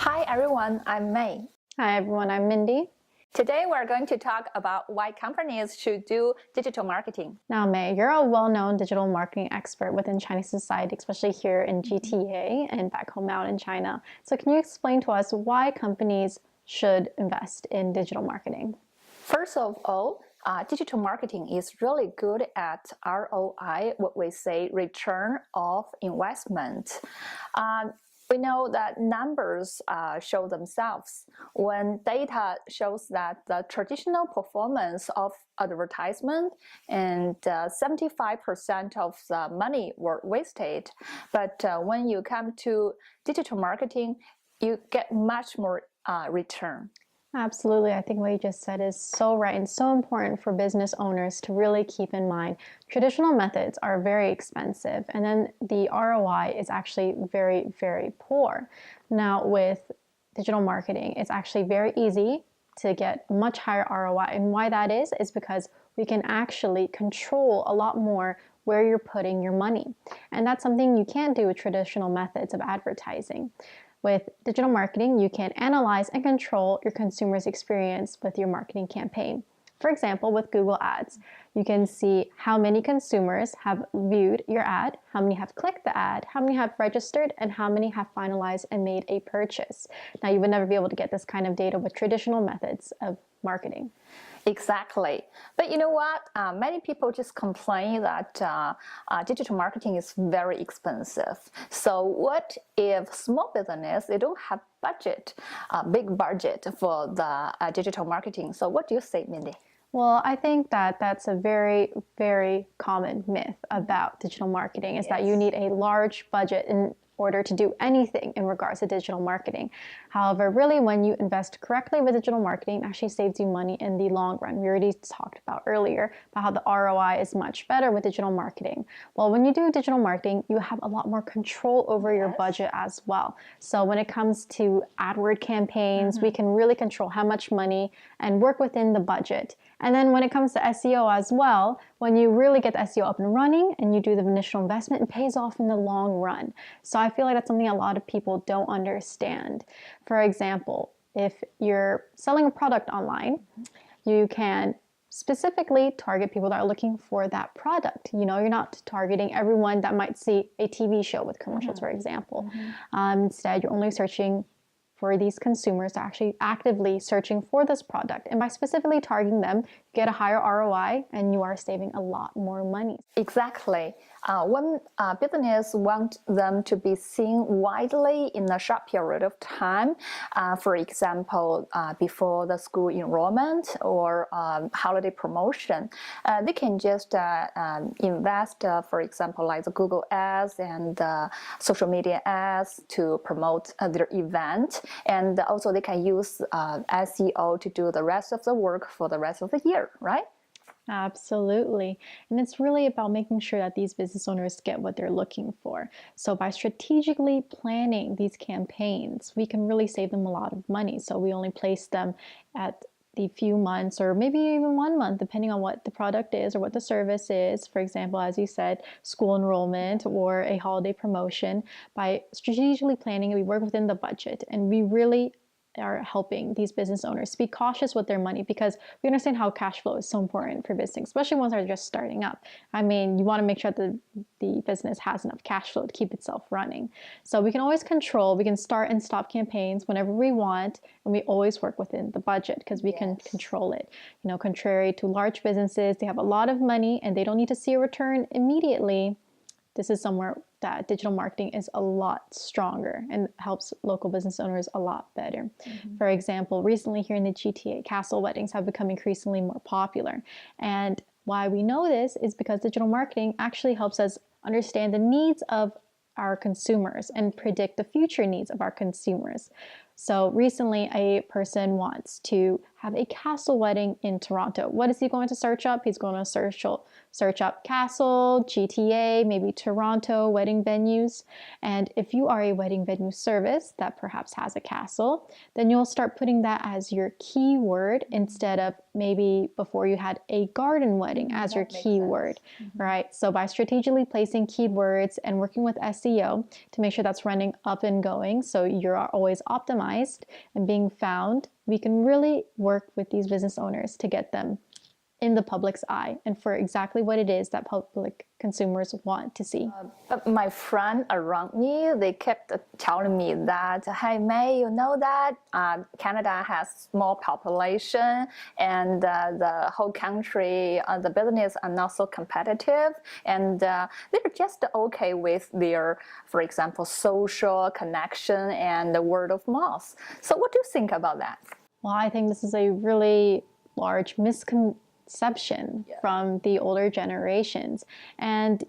Hi everyone, I'm May. Hi everyone, I'm Mindy. Today we're going to talk about why companies should do digital marketing. Now May, you're a well-known digital marketing expert within Chinese society, especially here in GTA and back home out in China. So can you explain to us why companies should invest in digital marketing? First of all, digital marketing is really good at ROI, what we say return of investment. We know that numbers show themselves. When data shows that the traditional performance of advertisement and 75% of the money were wasted, but when you come to digital marketing, you get much more return. Absolutely. I think what you just said is so right and so important for business owners to really keep in mind. Traditional methods are very expensive, and then the ROI is actually very, very poor. Now with digital marketing, it's actually very easy to get much higher ROI. And why that is because we can actually control a lot more where you're putting your money. And that's something you can't do with traditional methods of advertising. With digital marketing, you can analyze and control your consumer's experience with your marketing campaign. For example, with Google Ads, you can see how many consumers have viewed your ad, how many have clicked the ad, how many have registered, and how many have finalized and made a purchase. Now, you would never be able to get this kind of data with traditional methods of marketing. Exactly. But you know what? Many people just complain that digital marketing is very expensive. So what if small business, they don't have budget, big budget for the digital marketing? So what do you say, Mindy? Well, I think that that's a very, very common myth about digital marketing is that you need a large budget in order to do anything in regards to digital marketing. However, really when you invest correctly with digital marketing, it actually saves you money in the long run. We already talked about earlier about how the ROI is much better with digital marketing. Well, when you do digital marketing, you have a lot more control over your budget as well. So when it comes to AdWord campaigns, we can really control how much money and work within the budget. And then when it comes to SEO as well, when you really get the SEO up and running and you do the initial investment, it pays off in the long run. So I feel like that's something a lot of people don't understand. For example, if you're selling a product online, you can specifically target people that are looking for that product. You know, you're not targeting everyone that might see a TV show with commercials, for example. Instead, you're only searching for these consumers that are actually actively searching for this product. And by specifically targeting them, you get a higher ROI and you are saving a lot more money. Exactly. When business want them to be seen widely in a short period of time, for example, before the school enrollment or holiday promotion, they can just invest, for example, like the Google ads and social media ads to promote their event. And also they can use SEO to do the rest of the work for the rest of the year, right? Absolutely. And it's really about making sure that these business owners get what they're looking for. So by strategically planning these campaigns, we can really save them a lot of money. So we only place them at the few months or maybe even 1 month, depending on what the product is or what the service is. For example, as you said, school enrollment or a holiday promotion. By strategically planning, we work within the budget and we really are helping these business owners to be cautious with their money because we understand how cash flow is so important for business, especially ones that are just starting up. I mean, you want to make sure that the business has enough cash flow to keep itself running. So we can always control, we can start and stop campaigns whenever we want, and we always work within the budget because we can control it. You know, contrary to large businesses, they have a lot of money and they don't need to see a return immediately. This is somewhere that digital marketing is a lot stronger and helps local business owners a lot better. For example, recently here in the GTA, castle weddings have become increasingly more popular. And why we know this is because digital marketing actually helps us understand the needs of our consumers and predict the future needs of our consumers. So recently a person wants to have a castle wedding in Toronto. What is he going to search up? He's going to search up castle, GTA, maybe Toronto, wedding venues. And if you are a wedding venue service that perhaps has a castle, then you'll start putting that as your keyword instead of maybe before you had a garden wedding as your keyword, right? So by strategically placing keywords and working with SEO to make sure that's running up and going, so you're always optimized and being found, we can really work with these business owners to get them in the public's eye and for exactly what it is that public consumers want to see. My friend around me, they kept telling me that, hey May, you know that Canada has small population and the whole country, the business are not so competitive, and they're just okay with their, for example, social connection and the word of mouth. So what do you think about that? Well, I think this is a really large misconception from the older generations. And,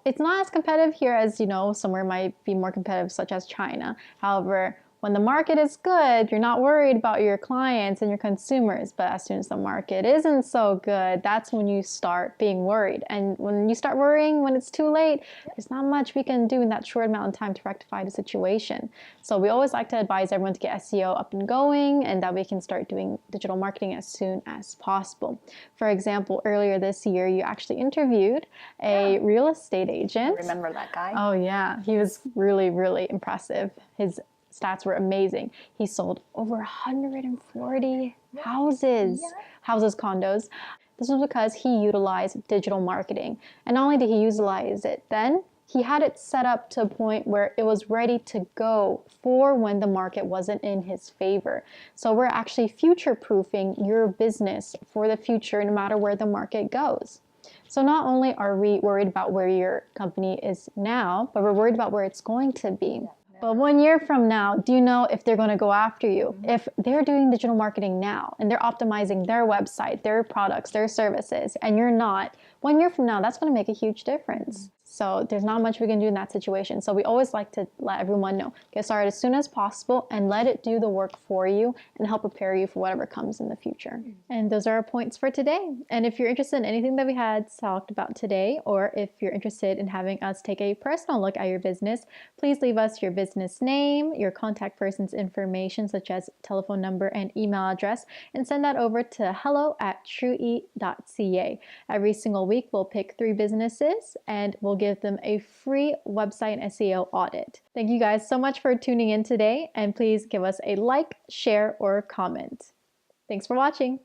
it's not as competitive here as, somewhere might be more competitive, such as China. However, when the market is good, you're not worried about your clients and your consumers. But as soon as the market isn't so good, that's when you start being worried. And when you start worrying, when it's too late, there's not much we can do in that short amount of time to rectify the situation. So we always like to advise everyone to get SEO up and going and that we can start doing digital marketing as soon as possible. For example, earlier this year, you actually interviewed a real estate agent. I remember that guy? Oh yeah, he was really, really impressive. His stats were amazing. He sold over 140 houses, condos. This was because he utilized digital marketing. And not only did he utilize it then, he had it set up to a point where it was ready to go for when the market wasn't in his favor. So we're actually future-proofing your business for the future no matter where the market goes. So not only are we worried about where your company is now, but we're worried about where it's going to be. But 1 year from now, do you know if they're going to go after you? If they're doing digital marketing now and they're optimizing their website, their products, their services, and you're not, 1 year from now, that's going to make a huge difference. So there's not much we can do in that situation. So we always like to let everyone know, get started as soon as possible and let it do the work for you and help prepare you for whatever comes in the future. And those are our points for today. And if you're interested in anything that we had talked about today, or if you're interested in having us take a personal look at your business, please leave us your business name, your contact person's information, such as telephone number and email address, and send that over to hello@True-E.ca. Every single week, we'll pick 3 businesses and we'll give them a free website and SEO audit. Thank you guys so much for tuning in today, and please give us a like, share, or comment. Thanks for watching.